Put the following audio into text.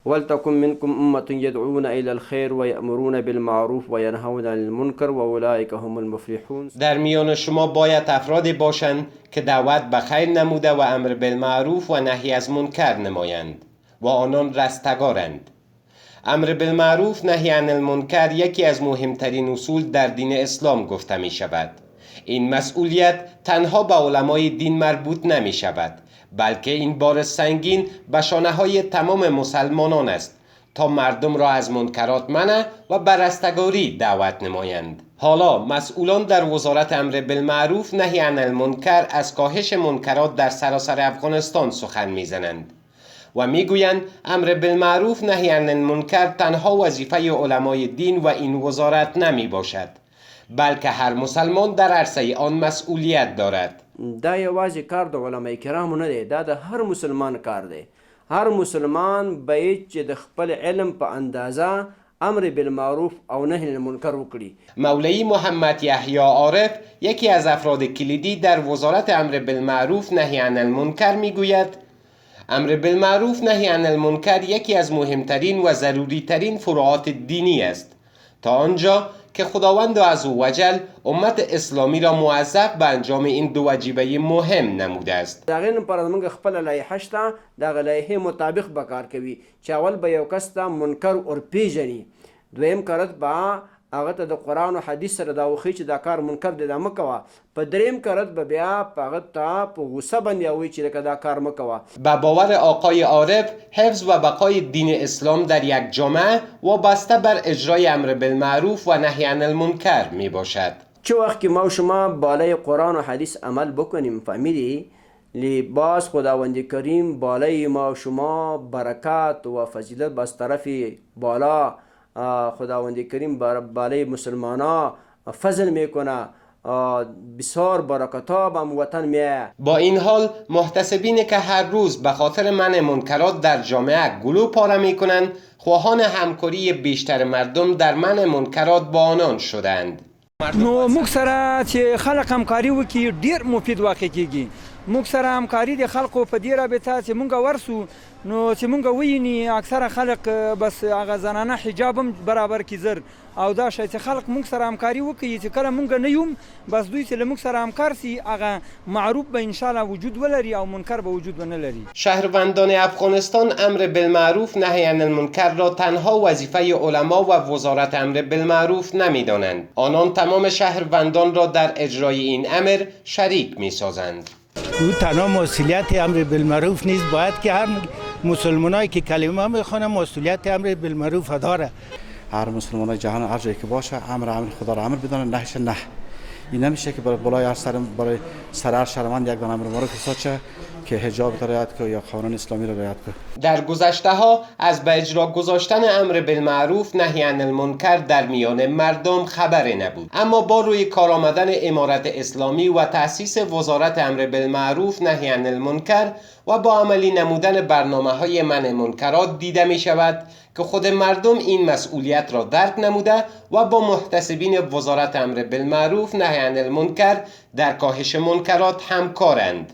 ولتكن منكم امة يدعون الى الخير ويأمرون بالمعروف وینهون عن المنکر واولئک هم المفلحون. در میان شما باید افرادی باشند که دعوت به خیر نموده و امر بالمعروف و نهی از منکر نمایند و آنان رستگارند. امر بالمعروف نهی عن المنکر یکی از مهمترین اصول در دین اسلام گفته می شود. این مسئولیت تنها به علمای دین مربوط نمی شود، بلکه این بار سنگین به شانه های تمام مسلمانان است تا مردم را از منکرات منع و به رستگاری دعوت نمایند. حالا مسئولان در وزارت امر بالمعروف نهی عن المنکر از کاهش منکرات در سراسر افغانستان سخن میزنند و میگویند امر بالمعروف نهی عن المنکر تنها وظیفه علمای دین و این وزارت نمی باشد، بلکه هر مسلمان در عرصه آن مسئولیت دارد. دا یوازې کار د علماء کرامو نه دی، دا د هر مسلمان کار دی. هر مسلمان باید چې د خپل علم په اندازه امر بالمعروف او نهی عن المنکر وکړي. مولوی محمد یحیی عارف یکی از افراد کلیدی در وزارت امر بالمعروف نهی عن المنکر میگوید امر بالمعروف نهی عن المنکر یکی از مهمترین و ضروری ترین فروعات دینی است تا آنجا که خداوند عزوجل امت اسلامی را موظف به انجام این دو وجیبه مهم نموده است. د هغې لپاره زموږ خپله لایحه شته، د هغه لایحې مطابق به کار کوي چې اول به یو کس ته منکر ورپېژني، دویم کارت به هغه ته د قرآن و حدیث سره دا وښیي چې دا کار منکر دی دا مه کوه، په دریم کارت به بیا په هغه ته په غوسه باندې وایي چې لکه دا کار مه کوه. به باور آقای عارف حفظ و بقای دین اسلام در یک جامعه وابسته بر اجرای امر بالمعروف و نهی عن المنکر می باشد. چه وقت که ما و شما بالای قرآن و حدیث عمل بکنیم، فهمیدی؟ باز خداوند کریم بالای ما و شما برکات و فضیلت باز طرف بالا خداوند کریم بالای مسلمانا فضل میکنه، بسیار برکتها به وطن میآید. با این حال محتسبینی که هر روز به خاطر منع منکرات در جامعه گلو پاره میکنند خواهان همکاری بیشتر مردم در منع منکرات با آنان شدند. نو موږ سره چې خلک همکاري وکړي ډیر مفید واقع کیږي. موږ سره همکاري د خلکو په دې رابطه چې موږ ورسو نو چې موږ ویني اکثره خلک بس هغه زنانه حجاب هم برابر کی زر او دا شی چې خلک موږ سره همکاري وکړي چې کله موږ نه یوم بس دوی چې موږ سره همکار سي هغه معروف به ان شاء الله وجود ولري او منکر به وجود ونه لري. شهروندان افغانستان امر بالمعروف نهی عن المنکر را تنها وظیفه علما و وزارت امر بالمعروف نمیدانند. آنان تمام شهروندان را در اجرای این امر شریک میسازند. او تنها مسئولیت امر بالمعروف نیست، باید که هر مسلمانایی که کلمه میخونه مسئولیت امر بالمعروف داره. هر مسلمانای جهان هر جایی که باشه امر خدا را امر بدونه، نهیش نه. این نمیشه که برای سر هر شهروند یک دانه امر معروف حساب شه که حجاب رعایت کنه یا قانون اسلامی را رعایت کنه. در گذشته ها از به اجرا گذاشتن امر بالمعروف نهی عن المنکر در میان مردم خبری نبود، اما با روی کار آمدن امارت اسلامی و تأسیس وزارت امر بالمعروف نهی عن المنکر و با عملی نمودن برنامه‌های منع منکرات دیده می شود که خود مردم این مسئولیت را درک نموده و با محتسبین وزارت امر بالمعروف نهی عن المنکر در کاهش منکرات همکارند.